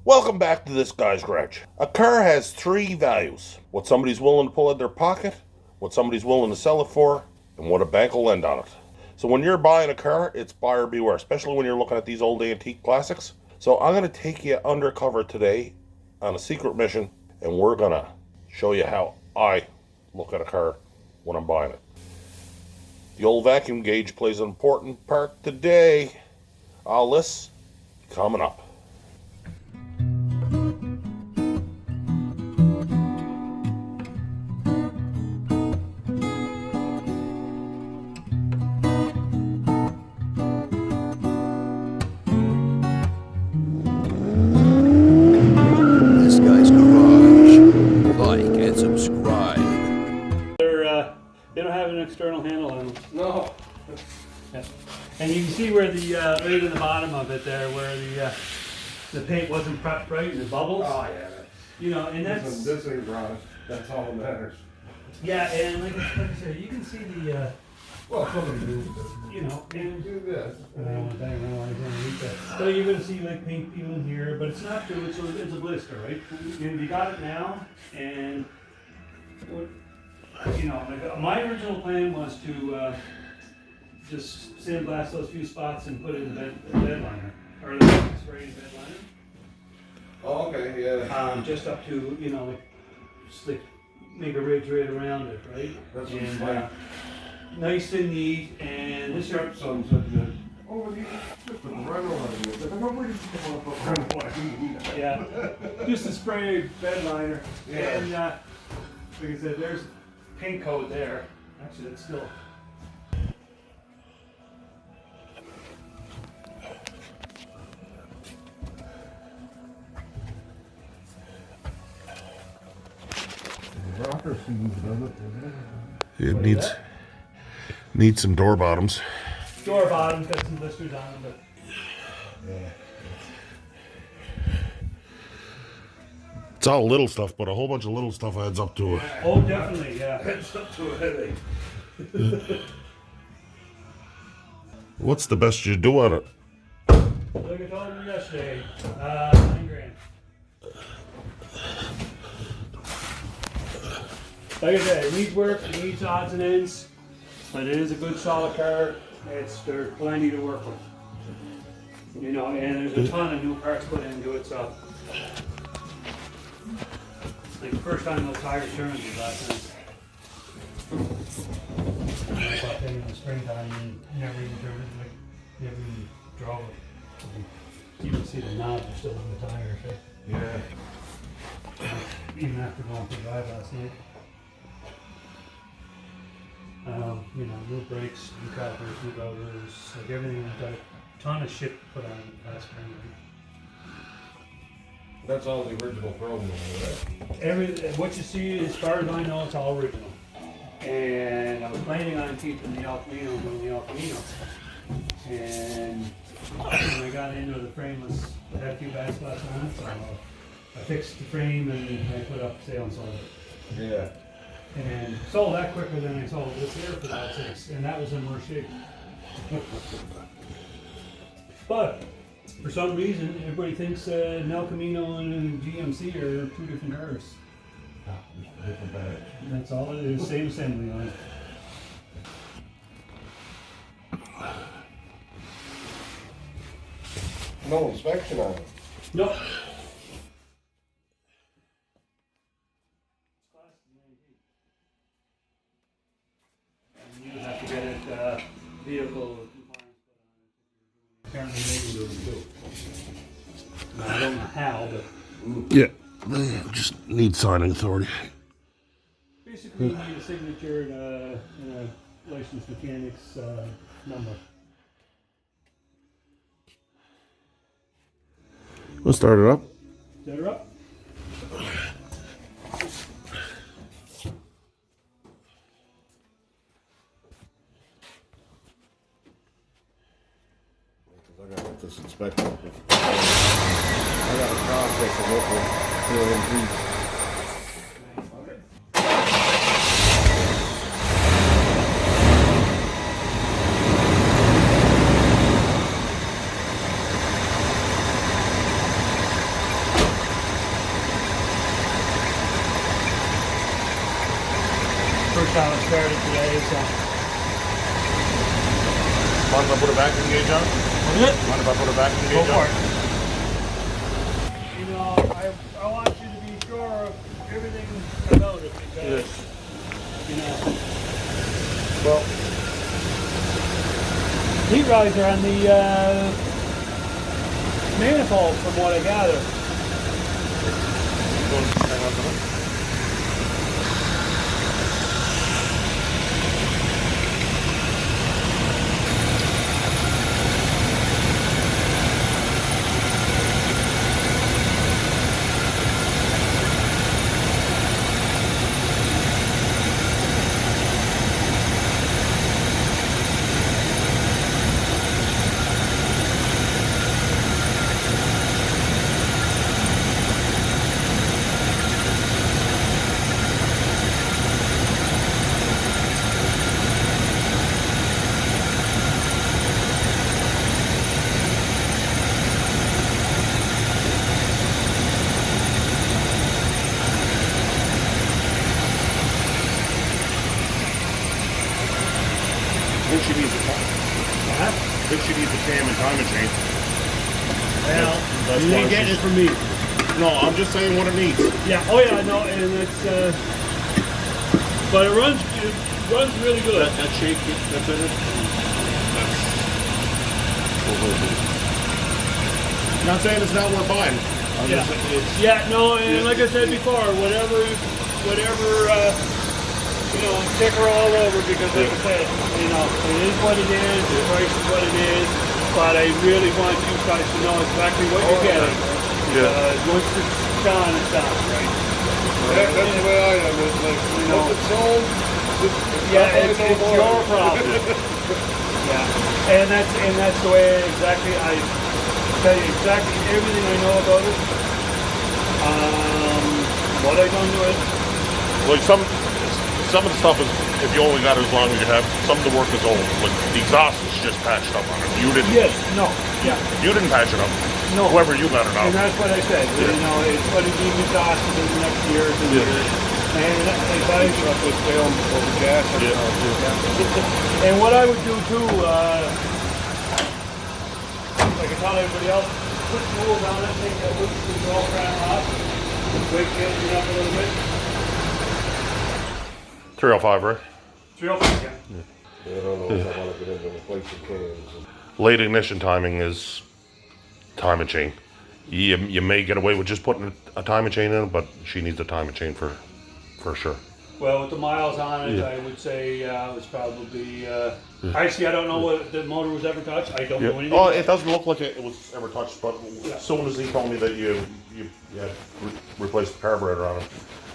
Welcome back to this guy's garage. A car has three values: what somebody's willing to pull out their pocket, what somebody's willing to sell it for, and what a bank will lend on it. So when you're buying a car, it's buyer beware, especially when you're looking at these old antique classics. So I'm going to take you undercover today on a secret mission, and we're going to show you how I look at a car when I'm buying it. The old vacuum gauge plays an important part today. All this coming up. They don't have an external handle on them. No. Yeah. And you can see where the right in the bottom of it there, where the paint wasn't prepped right and the bubbles. Oh yeah. You know, and that's this ain't right. That's all that matters. yeah, and like I said, you can see the Well, somebody do. you know, and Do this. I don't want to bang around like that. So you're gonna see like paint peeling here, but it's not good. It's a blister, right? You got it now, and you know, like my original plan was to just sandblast those few spots and put in the bed liner, or the spray in the bed liner. Oh, okay, yeah. Just up to, you know, like, just like make a ridge right around it, right? That's what it's And like. nice and neat, and This this got some said that. Oh, you just put the rental on it. I don't really want to put rental on it. yeah, just a spray bed liner, Yeah. and like I said, there's paint coat there. Actually, that's still. The rocker seems done it, It What is needs some door bottoms. Door bottoms got some blisters on them, but yeah. It's all little stuff, but a whole bunch of little stuff adds up to it. oh, definitely, yeah. It's up to a headache. What's the best you do on it? Like I told him yesterday, $9,000. Like I said, it needs work, it needs odds and ends, but it is a good solid car. There's plenty to work with. You know, and there's a ton of new parts put into it, so. Like the first time those tires turned was last night. But then in the springtime, you never even turned it, like, never even drove it. You can see the knobs are still on the tires, right? Yeah. Even after going for a drive last night. You know, new brakes, new calipers, new rotors, like everything, got a ton of shit put on it last spring. That's all the original program, right? What you see, as far as I know, it's all original. And I was planning on keeping the El Camino doing the El Camino. And when I got into it, the frame had a few bad spots on it, so I fixed the frame and I put up for sale and sold it. Yeah. And sold that quicker than I sold this here for God's sakes, and that was in worse shape. But for some reason, everybody thinks an El Camino and a GMC are two different cars. Different batch. That's all it is, same assembly line. No inspection on it. Nope. And you have to get it vehicle compliance put on it. Apparently they can do it too. Now, I don't know how, but Yeah, just need signing authority. basically you need a signature and a licensed mechanic's number. Let's start it up. Set her up. I gotta get this inspected. I got a process of what we're that's how it started today. So. Mind if I put a vacuum gauge on? What is it? Mind if I put a vacuum Go gauge for on? it. You know, I want you to be sure of everything about it because, you know, Well, heat riser on the manifold from what I gather. hang on to it. I think she needs a cam and timing chain. Well, That's you why ain't getting it from me. No, I'm just saying what it needs. Yeah, oh yeah, no, and it's, but it runs really good. That shape that's in it. Not saying it's not worth buying. I'm Yeah. just saying it's, Yeah, no, and like I said before, whatever, you know, check her all over because like I said, you know, it is what it is, the price is what it is, but I really want you guys to know exactly what you're getting. Once it's done, it's done. Right. That's the way I am. It's like, You know. once it's sold, Yeah, it's your problem. Yeah, and that's the way exactly I tell you exactly everything I know about it. What I done to it. like some of the stuff is, if you only got it as long as you have, some of the work is old. Like the exhaust is just patched up on it. You didn't. Yes. No. Yeah. You didn't patch it up. No. Whoever you got it And out. that's what I said. You know, it's going to be exhausted in the next years and years. And if I up with film before the gas. and what I would do too, like I tell everybody else, put tools on it, take that wood control crank off, wake it up a little bit. 305, right? 305, yeah. I don't know if I want to get into replacing cans. Late ignition timing is timing chain. You may get away with just putting a timing chain in, but she needs a timing chain for sure. Well, with the miles on it, Yeah. I would say it was probably. Actually, I don't know what the motor was ever touched. I don't know anything. Oh, it doesn't look like it was ever touched, but Yeah. as soon as he told me that you had replaced the carburetor on it,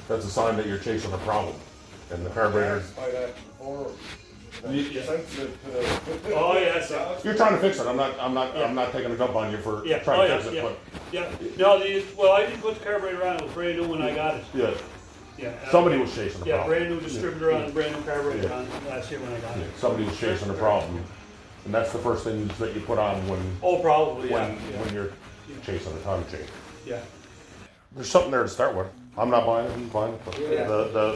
that's a sign that you're chasing a problem. And the carburetor, By that before. Yeah. Sensitive to the. Oh, yes, yeah. you're trying to fix it. I'm not taking a dump on you for Yeah. trying Oh, to yeah. fix it, Yeah. but Yeah. No, well, I didn't put the carburetor on. It was brand new when I got it. yeah, Yeah. somebody was chasing a Yeah, problem. brand new distributor on, brand new carburetor Yeah. on last year when I got Yeah, it. somebody was chasing a problem, and that's the first thing that you put on when Oh, probably. Yeah. when you're chasing a timing chain. Yeah. There's something there to start with. I'm not buying it. He's buying it. But Yeah.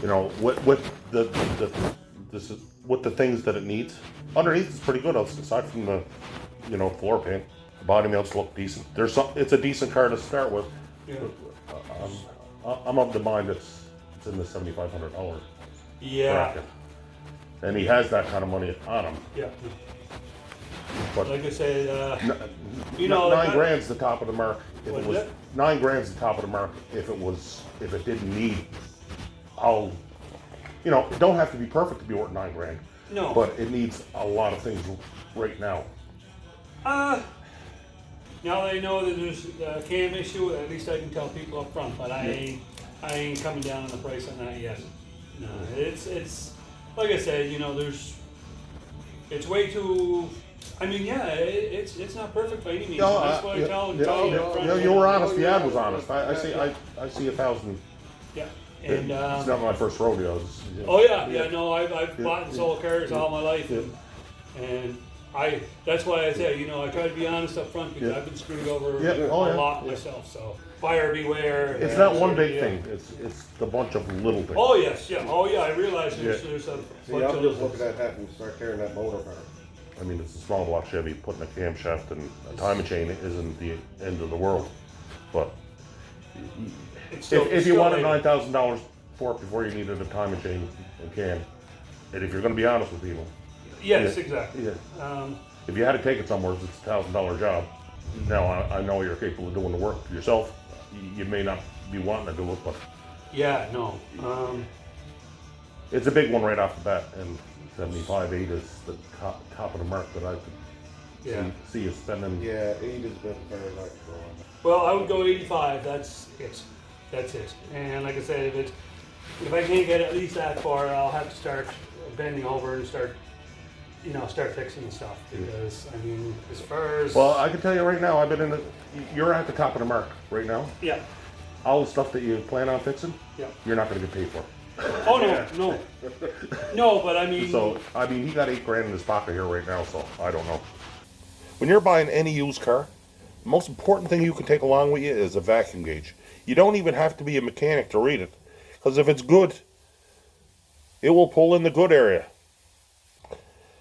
you know, with the things that it needs, underneath it's pretty good. Aside from the, floor paint, the body melts look decent. It's a decent car to start with. Yeah. I'm of the mind it's in the $7,500 Yeah. bracket, and he has that kind of money on him. Yeah. But Like I said, you know, know, $9,000's the top of the mark. If What it was is it? $9,000's the top of the mark. If it didn't need, it don't have to be perfect to be worth $9,000. No. But it needs a lot of things right now. now that I know that there's a cam issue, at least I can tell people up front. But I ain't coming down on the price on that yet. No, it's like I said, it's way too. I mean, yeah, it's not perfect by any means. That's what I tell you up front. You were honest. The ad was honest. I see 1,000. Yeah, and It's not my first rodeo. oh yeah, no, I've bought and sold cars all my life, and That's why I say, I try to be honest up front because I've been screwed over a lot myself. So buyer beware. It's not one big thing. It's the bunch of little things. Oh yes, yeah. Oh yeah. I realize there's a See, bunch I'm of just looking at that and start tearing that motor apart. I mean, it's a small block Chevy. Putting a camshaft and a timing chain isn't the end of the world. But if you wanted $9,000 for it before you needed a timing chain and cam, and if you're going to be honest with people, yes, exactly. Yeah. If you had to take it somewhere, it's a $1,000 job. Now I know you're capable of doing the work yourself. You may not be wanting to do it, but yeah, no. It's a big one right off the bat, and 75.8 is the top of the mark that I could see you spending. Yeah, 8 has been very light for a Well, I would go 85. That's it. That's it. And like I said, if I can't get at least that far, I'll have to start bending over and start fixing the stuff. Because I mean, as far as Well, I can tell you right now, you're at the top of the mark right now. yeah, All the stuff that you plan on fixing, you're not going to get paid for. oh no, but I mean, So he got $8,000 in his pocket here right now. So I don't know. When you're buying any used car, the most important thing you can take along with you is a vacuum gauge. You don't even have to be a mechanic to read it, because if it's good, it will pull in the good area.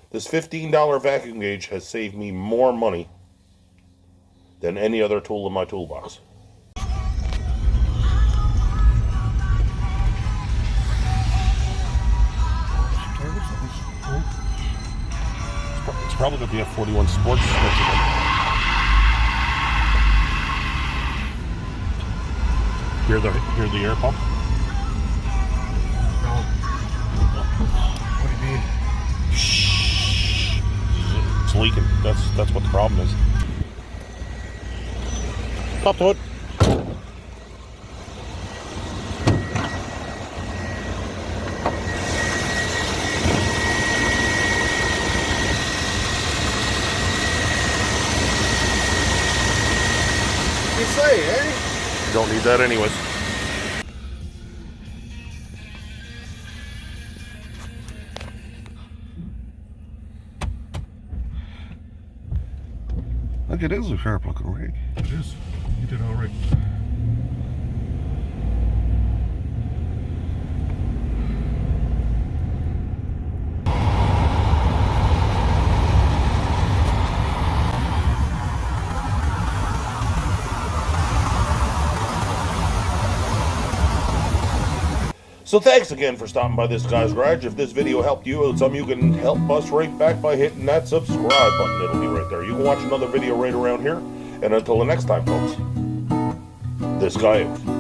This $15 vacuum gauge has saved me more money than any other tool in my toolbox. It's probably going to be a 41 Sports. Hear the air pump? No. What do you mean? It's leaking. That's what the problem is. Top to it. You say, eh? Don't need that anyways. Look, it is a sharp looking rig. It is. You did all right. So thanks again for stopping by this guy's garage. If this video helped you, it's something you can help us right back by hitting that subscribe button. It'll be right there. You can watch another video right around here. And until the next time, folks, this guy out.